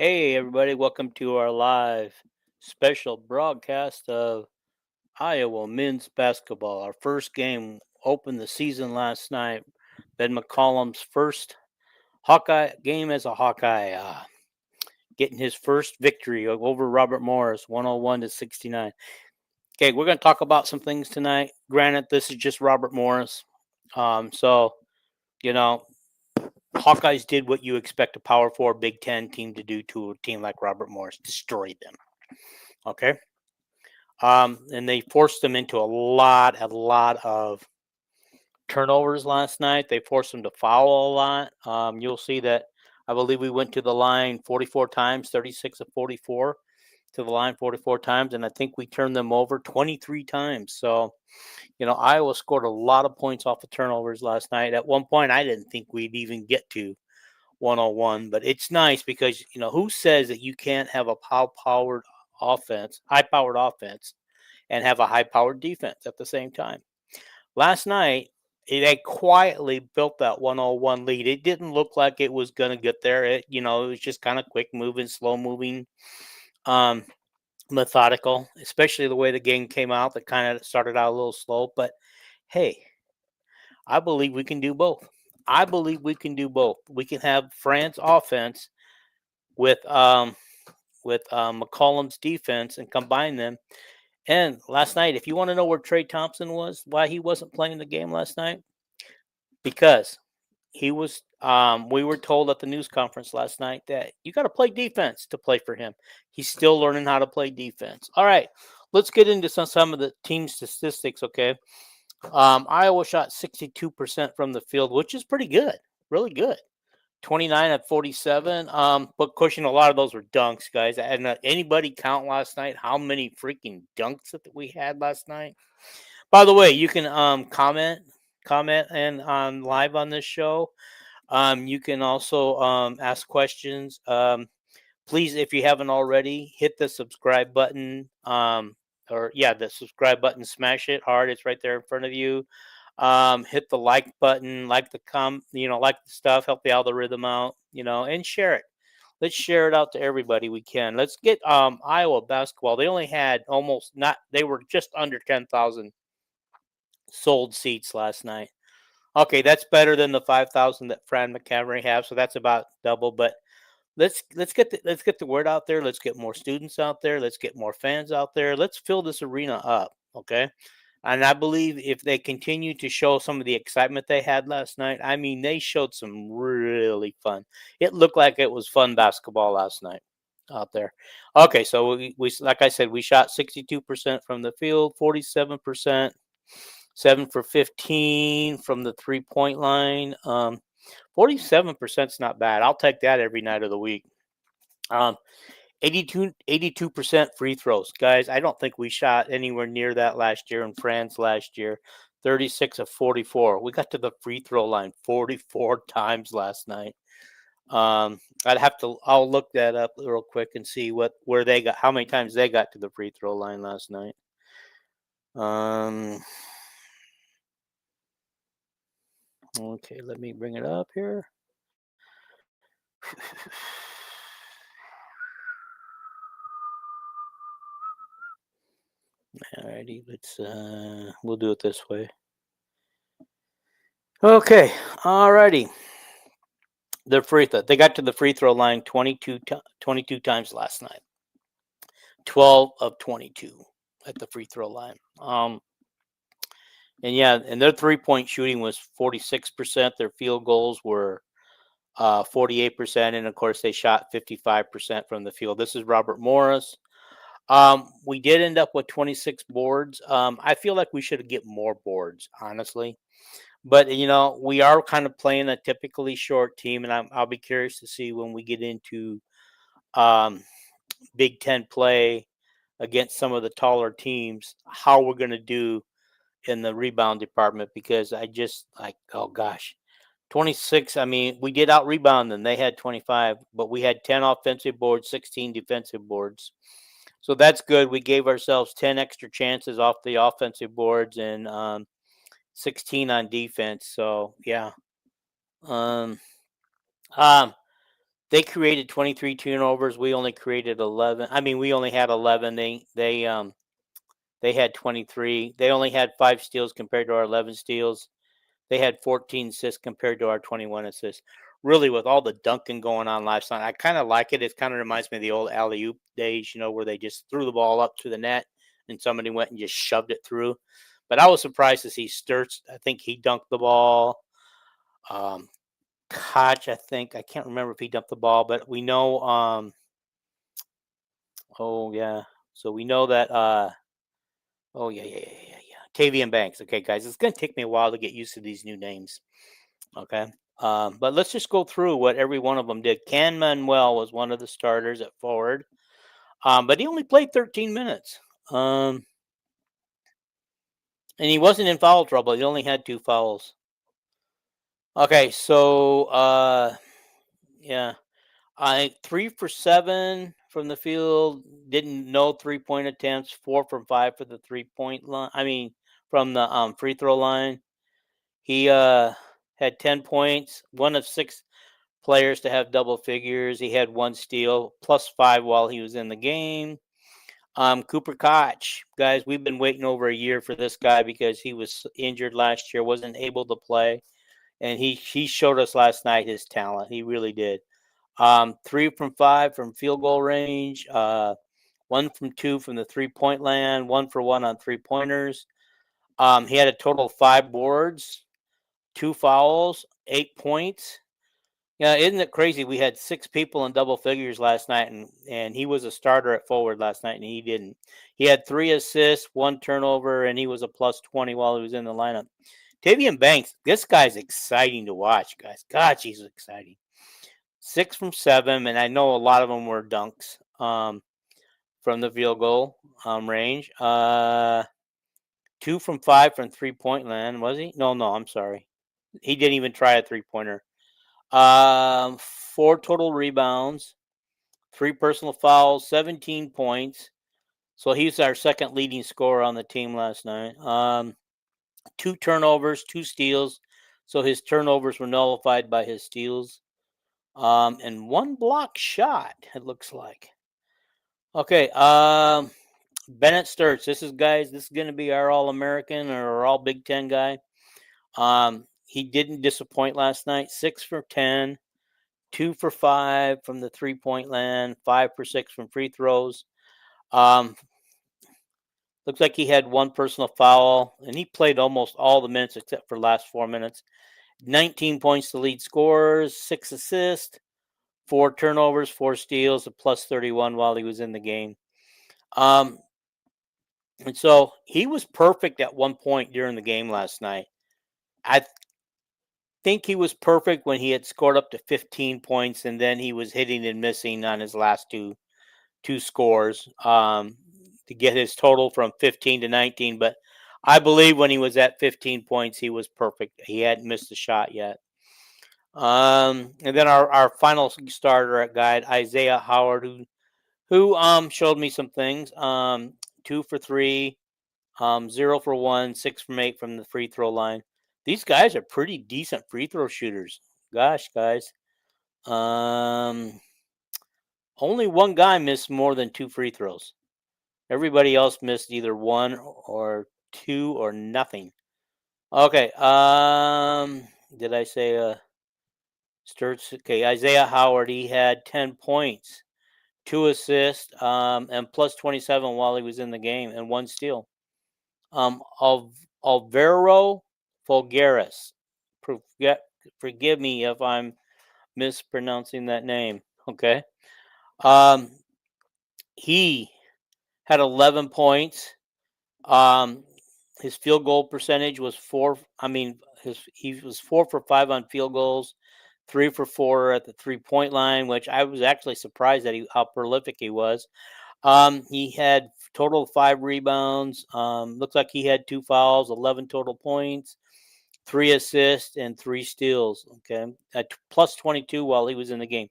Hey, everybody, welcome to our live special broadcast of Iowa men's basketball. Our first game opened the season last night. Ben McCollum's first Hawkeye game as a Hawkeye, getting his first victory over Robert Morris, 101-69. Okay, we're going to talk about some things tonight. Granted, this is just Robert Morris. So, you know, Hawkeyes did what you expect a Power 4 Big Ten team to do to a team like Robert Morris, destroyed them. Okay. And they forced them into a lot of turnovers last night. They forced them to foul a lot. You'll see that I believe we went to the line 44 times, 36 of 44 to the line 44 times, and I think we turned them over 23 times. So, Iowa scored a lot of points off of turnovers last night. At one point, I didn't think we'd even get to 101, but it's nice because, who says that you can't have a high-powered offense, and have a high-powered defense at the same time? Last night, they quietly built that 101 lead. It didn't look like it was going to get there. It was just kind of quick moving, slow moving, methodical, especially the way the game came out. That kind of started out a little slow, but hey, I believe we can do both. We can have Fran's offense with McCollum's defense and combine them. And last night, if you want to know where Trey Thompson was, why he wasn't playing the game last night, because he was. We were told at the news conference last night that you got to play defense to play for him. He's still learning how to play defense. All right, let's get into some of the team statistics. Okay, Iowa shot 62% from the field, which is pretty good, really good. 29 at 47. But pushing a lot of those were dunks, guys. And anybody count last night how many freaking dunks that we had last night? By the way, you can comment and on live on this show. You can also ask questions. Please, if you haven't already, hit the subscribe button. The subscribe button. Smash it hard. It's right there in front of you. Hit the like button, like the like the stuff, help the algorithm out, and share it. Let's share it out to everybody we can. Let's get Iowa basketball. They only had they were just under 10,000 sold seats last night. Okay, that's better than the 5,000 that Fran McCamery have, so that's about double. But let's get the word out there. Let's get more students out there. Let's get more fans out there. Let's fill this arena up. Okay. And I believe if they continue to show some of the excitement they had last night, I mean, they showed some really fun. It looked like it was fun basketball last night out there. Okay, so we like I said, we shot 62% from the field, 47%, 7 for 15 from the 3-point line. 47% is not bad. I'll take that every night of the week. 82% free throws. Guys, I don't think we shot anywhere near that last year in France last year. 36 of 44. We got to the free throw line 44 times last night. I'll look that up real quick and see how many times they got to the free throw line last night. Okay, let me bring it up here. Alrighty, we'll do it this way. Okay, alrighty. They got to the free throw line 22 times last night. 12 of 22 at the free throw line. And their 3-point shooting was 46%. Their field goals were 48%, and of course they shot 55% from the field. This is Robert Morris. We did end up with 26 boards. I feel like we should get more boards, honestly. But, we are kind of playing a typically short team, and I'll be curious to see when we get into Big Ten play against some of the taller teams, how we're going to do in the rebound department, because I just oh gosh, 26. I mean, we did out rebound them. They had 25, but we had 10 offensive boards, 16 defensive boards. So that's good. We gave ourselves 10 extra chances off the offensive boards and 16 on defense. So yeah. They They created 23 turnovers. We only created 11. I mean, we only had 11. They had 23. They only had 5 steals compared to our 11 steals. They had 14 assists compared to our 21 assists. Really, with all the dunking going on last night, I kind of like it. It kind of reminds me of the old alley-oop days, where they just threw the ball up to the net and somebody went and just shoved it through. But I was surprised to see Sturts. I think he dunked the ball. Koch, I can't remember if he dumped the ball, but we know. Oh yeah, so we know that. Oh yeah. Tavian Banks. Okay, guys, it's gonna take me a while to get used to these new names. Okay, but let's just go through what every one of them did. Can Manuel was one of the starters at forward, but he only played 13 minutes. And he wasn't in foul trouble. He only had 2 fouls. Okay, so yeah, 3 for 7 from the field. Didn't no 3-point attempts. 4 from 5 for the 3-point line. I mean, from the free throw line. He had 10 points. One of 6 players to have double figures. He had 1 steal, plus 5 while he was in the game. Cooper Koch, guys, we've been waiting over a year for this guy because he was injured last year, wasn't able to play, and he showed us last night his talent. He really did. 3 from 5 from field goal range. 1 from 2 from the 3-point land. 1 for 1 on 3-pointers. He had a total of 5 boards, 2 fouls, 8 points. Yeah, isn't it crazy? We had 6 people in double figures last night, and he was a starter at forward last night, and he didn't. He had 3 assists, 1 turnover, and he was a plus 20 while he was in the lineup. Tavian Banks, this guy's exciting to watch, guys. God, he's exciting. 6 from 7, and I know a lot of them were dunks from the field goal range. 2 from 5 from 3-point land, was he? No, I'm sorry. He didn't even try a 3-pointer. 4 total rebounds, 3 personal fouls, 17 points. So he's our second leading scorer on the team last night. 2 turnovers, 2 steals. So his turnovers were nullified by his steals. And 1 block shot, it looks like. Okay. Bennett Sturts. This is going to be our All-American or our All Big Ten guy. He didn't disappoint last night. 6 for 10, 2 for 5 from the 3-point land, 5 for 6 from free throws. Looks like he had 1 personal foul, and he played almost all the minutes except for the last 4 minutes. 19 points to lead scorers, 6 assists, 4 turnovers, 4 steals, a plus 31 while he was in the game. And so he was perfect at one point during the game last night. I think he was perfect when he had scored up to 15 points, and then he was hitting and missing on his last two scores to get his total from 15 to 19. But I believe when he was at 15 points, he was perfect. He hadn't missed a shot yet. And then our final starter at guide, Isaiah Howard, who showed me some things. 2 for 3, 0 for 1, 6 from 8 from the free throw line. These guys are pretty decent free throw shooters. Gosh, guys. Only one guy missed more than 2 free throws. Everybody else missed either 1 or 2 or nothing. Okay. Did I say Sturts? Okay, Isaiah Howard, he had 10 points, 2 assists, and plus 27 while he was in the game, and 1 steal. Alvaro Folgueras. Forgive me if I'm mispronouncing that name. Okay. He had 11 points. His field goal percentage was 4. He was 4 for 5 on field goals, 3 for 4 at the 3-point line, which I was actually surprised at how prolific he was. He had total 5 rebounds. Looks like he had 2 fouls, 11 total points, 3 assists, and 3 steals. Okay, at plus 22 while he was in the game.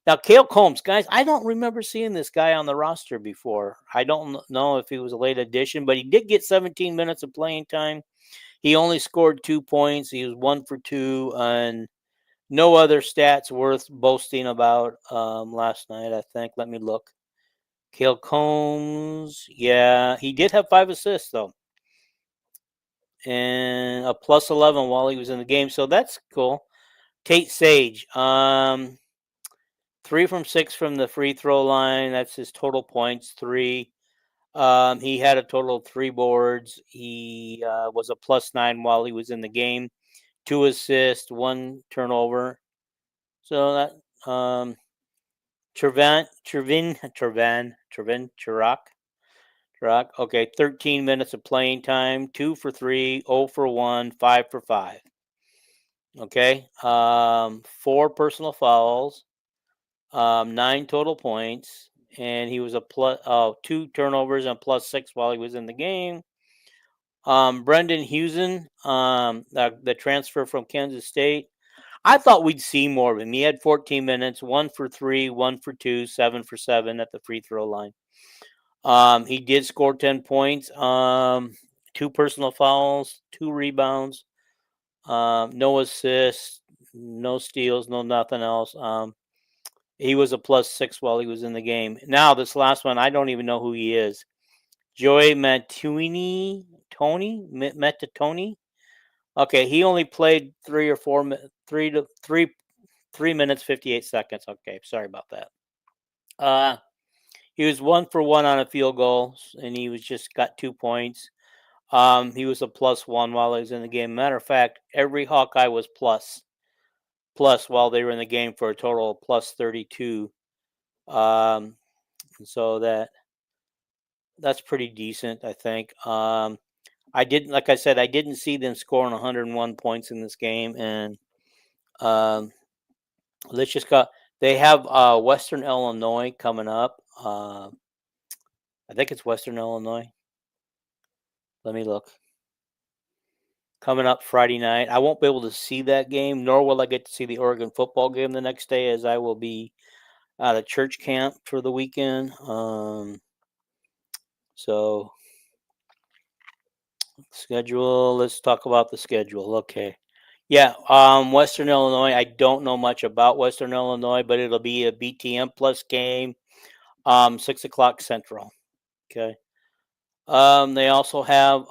Now, Cale Combs, guys, I don't remember seeing this guy on the roster before. I don't know if he was a late addition, but he did get 17 minutes of playing time. He only scored 2 points. He was 1 for 2 on No other stats worth boasting about last night, I think. Let me look. Cale Combs, yeah, he did have 5 assists, though. And a plus 11 while he was in the game, so that's cool. Tate Sage, 3 from 6 from the free throw line. That's his total points, 3. He had a total of 3 boards. He was a plus 9 while he was in the game. 2 assists, 1 turnover. So that Chirac. Okay, 13 minutes of playing time. 2 for 3, 0 for 1, 5 for 5. Okay, 4 personal fouls, 9 total points, and he was a plus 2 turnovers and plus 6 while he was in the game. Brendan Hewson, the transfer from Kansas State. I thought we'd see more of him. He had 14 minutes, 1 for 3, 1 for 2, 7 for 7 at the free throw line. He did score 10 points, 2 personal fouls, 2 rebounds, no assists, no steals, no nothing else. He was a plus 6 while he was in the game. Now, this last one, I don't even know who he is. Joey Matatoni. Okay, he only played 3 minutes 58 seconds. Okay, sorry about that. He was 1 for 1 on a field goal, and he was just got 2 points. He was a plus 1 while he was in the game. Matter of fact, every Hawkeye was plus while they were in the game for a total of plus 32. So that's pretty decent, I think. I didn't, like I said, I didn't see them scoring 101 points in this game, and let's just go. They have Western Illinois coming up. I think it's Western Illinois. Let me look. Coming up Friday night. I won't be able to see that game, nor will I get to see the Oregon football game the next day, as I will be out of church camp for the weekend. So schedule. Let's talk about the schedule. Okay. Yeah. Western Illinois. I don't know much about Western Illinois, but it'll be a BTM plus game. 6:00 Central. Okay. They also have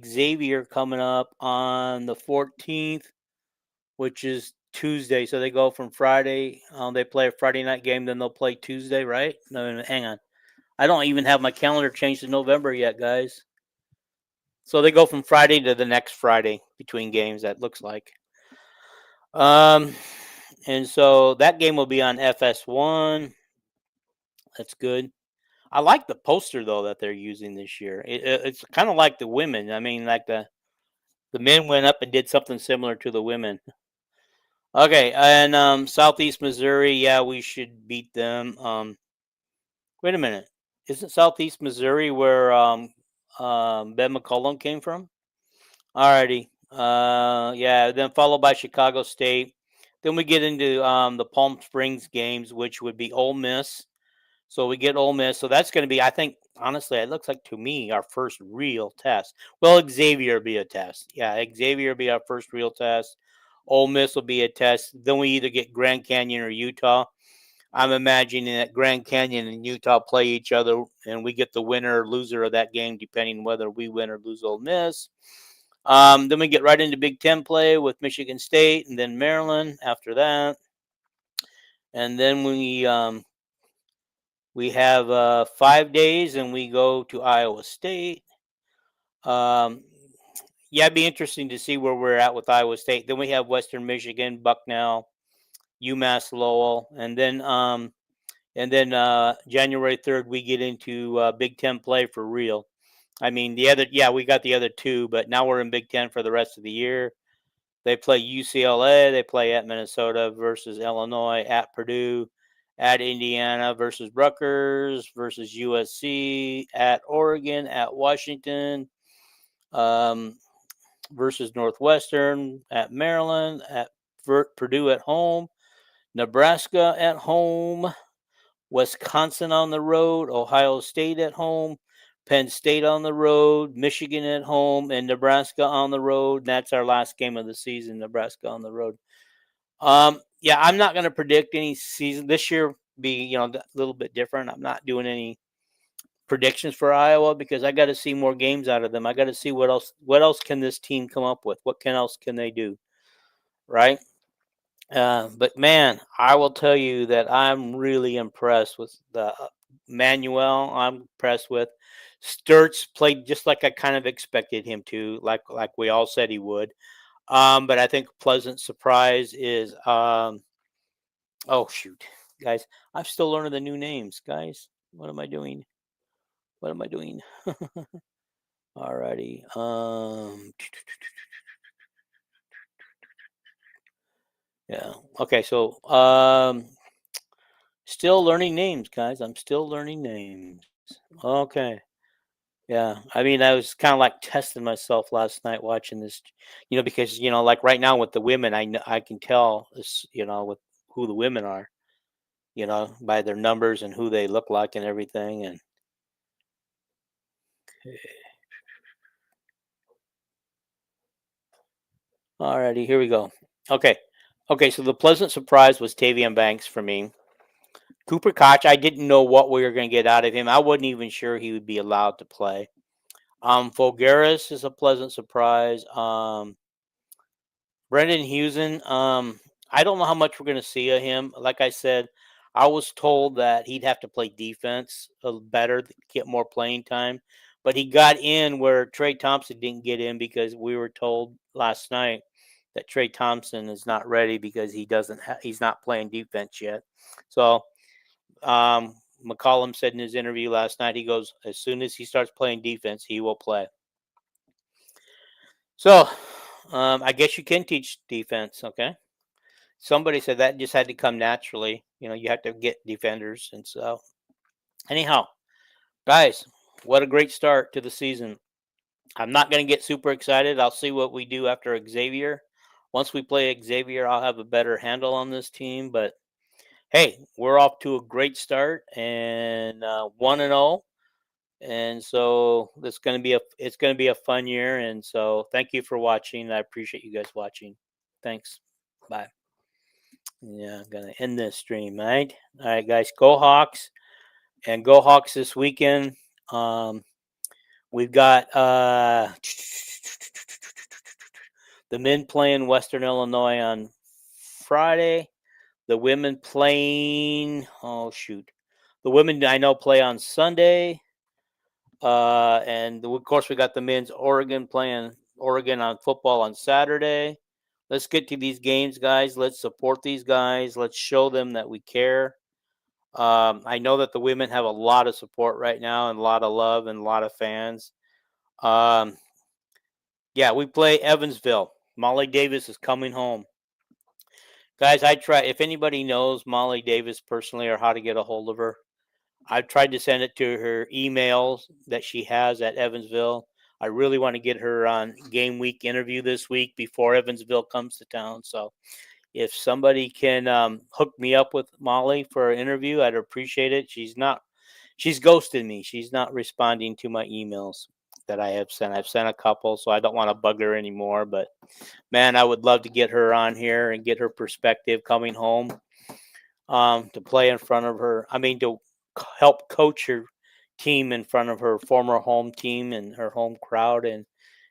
Xavier coming up on the 14th, which is Tuesday. So they go from Friday. They play a Friday night game, then they'll play Tuesday, right? No, hang on. I don't even have my calendar changed to November yet, guys. So they go from Friday to the next Friday between games, that looks like. And so that game will be on FS1. That's good. I like the poster though that they're using this year. It's kind of like the women. I mean, like the men went up and did something similar to the women. Okay, and Southeast Missouri, yeah, we should beat them. Wait a minute, isn't Southeast Missouri where Ben McCollum came from? Alrighty, yeah, then followed by Chicago State. Then we get into the Palm Springs games, which would be Ole Miss. So we get Ole Miss. So that's going to be, I think, honestly, it looks like to me our first real test. Well, Xavier will be a test. Yeah, Xavier will be our first real test. Ole Miss will be a test. Then we either get Grand Canyon or Utah. I'm imagining that Grand Canyon and Utah play each other, and we get the winner or loser of that game, depending whether we win or lose Ole Miss. Then we get right into Big Ten play with Michigan State and then Maryland after that. And then we have 5 days, and we go to Iowa State. Yeah, it'd be interesting to see where we're at with Iowa State. Then we have Western Michigan, Bucknell, UMass Lowell, and then January 3rd we get into Big Ten play for real. I mean, we got the other 2, but now we're in Big Ten for the rest of the year. They play UCLA, they play at Minnesota versus Illinois, at Purdue, at Indiana versus Rutgers versus USC, at Oregon, at Washington, versus Northwestern, at Maryland, at Purdue at home, Nebraska at home, Wisconsin on the road, Ohio State at home, Penn State on the road, Michigan at home, and Nebraska on the road. That's our last game of the season, Nebraska on the road. Yeah, I'm not going to predict any season this year. Be a little bit different. I'm not doing any predictions for Iowa because I got to see more games out of them. I got to see what else can this team come up with? What else can they do? Right? But man, I will tell you that I'm really impressed with the Manuel. I'm impressed with Sturts. Played just like I kind of expected him to, like we all said he would. But I think a pleasant surprise is oh shoot, guys, I'm still learning the new names, guys. What am I doing? What am I doing? Alrighty. Yeah. Okay. So, still learning names, guys. I'm still learning names. Okay. Yeah. I mean, I was kind of like testing myself last night watching this, because like right now with the women, I can tell this, with who the women are, by their numbers and who they look like and everything. And alrighty, here we go. Okay. Okay, so the pleasant surprise was Tavian Banks for me. Cooper Koch, I didn't know what we were going to get out of him. I wasn't even sure he would be allowed to play. Fulgaris is a pleasant surprise. Brendan Husen, I don't know how much we're going to see of him. Like I said, I was told that he'd have to play defense better to get more playing time. But he got in where Trey Thompson didn't get in because we were told last night that Trey Thompson is not ready because he's not playing defense yet. So McCollum said in his interview last night, he goes, as soon as he starts playing defense, he will play. So I guess you can teach defense, okay? Somebody said that just had to come naturally. You have to get defenders. And so, anyhow, guys, what a great start to the season. I'm not going to get super excited. I'll see what we do after Xavier. Once we play Xavier, I'll have a better handle on this team. But hey, we're off to a great start and 1-0. And so it's going to be a fun year. And so thank you for watching. I appreciate you guys watching. Thanks. Bye. Yeah, I'm gonna end this stream, right? All right, guys, go Hawks and go Hawks this weekend. We've got the men playing Western Illinois on Friday. The women playing the women I know play on Sunday. And of course we got the men's Oregon playing Oregon on football on Saturday. Let's get to these games, guys. Let's support these guys. Let's show them that we care. I know that the women have a lot of support right now and a lot of love and a lot of fans. Yeah, we play Evansville. Molly Davis is coming home. Guys, if anybody knows Molly Davis personally or how to get a hold of her, I've tried to send it to her emails that she has at Evansville. I really want to get her on game week interview this week before Evansville comes to town. So if somebody can hook me up with Molly for an interview, I'd appreciate it. She's ghosted me. She's not responding to my emails that I have sent. I've sent a couple, so I don't want to bug her anymore. But man, I would love to get her on here and get her perspective coming home to play in front of her. I mean, to help coach her team in front of her former home team and her home crowd and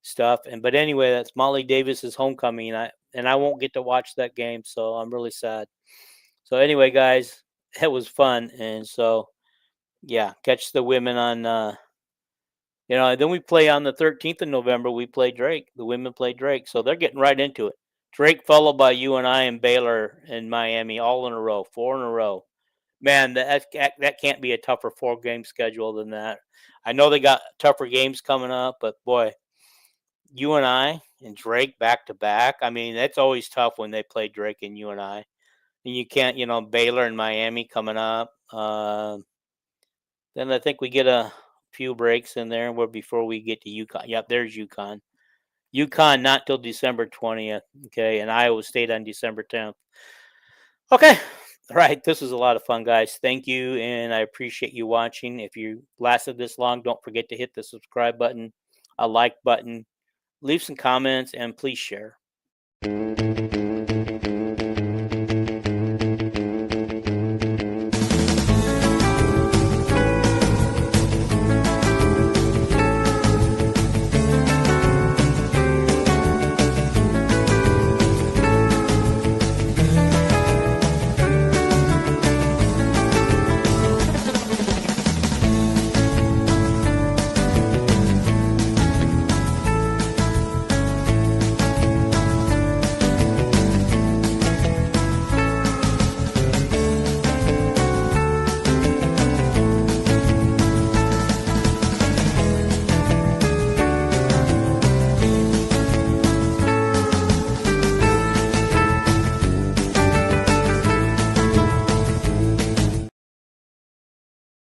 stuff. But anyway, that's Molly Davis's homecoming, and I won't get to watch that game, so I'm really sad. So anyway, guys, it was fun, and so yeah, catch the women on. Then we play on the 13th of November. We play Drake. The women play Drake, so they're getting right into it. Drake followed by UNI and Baylor and Miami, all in a row, 4 in a row. Man, that can't be a tougher 4-game schedule than that. I know they got tougher games coming up, but boy, UNI and Drake back to back. I mean, that's always tough when they play Drake and UNI. And you can't, Baylor and Miami coming up. Then I think we get a few breaks in there before we get to UConn. Yep, there's UConn. UConn not till December 20th. Okay, and Iowa State on December 10th. Okay. All right. This was a lot of fun, guys. Thank you. And I appreciate you watching. If you lasted this long, don't forget to hit the subscribe button, a like button, leave some comments, and please share.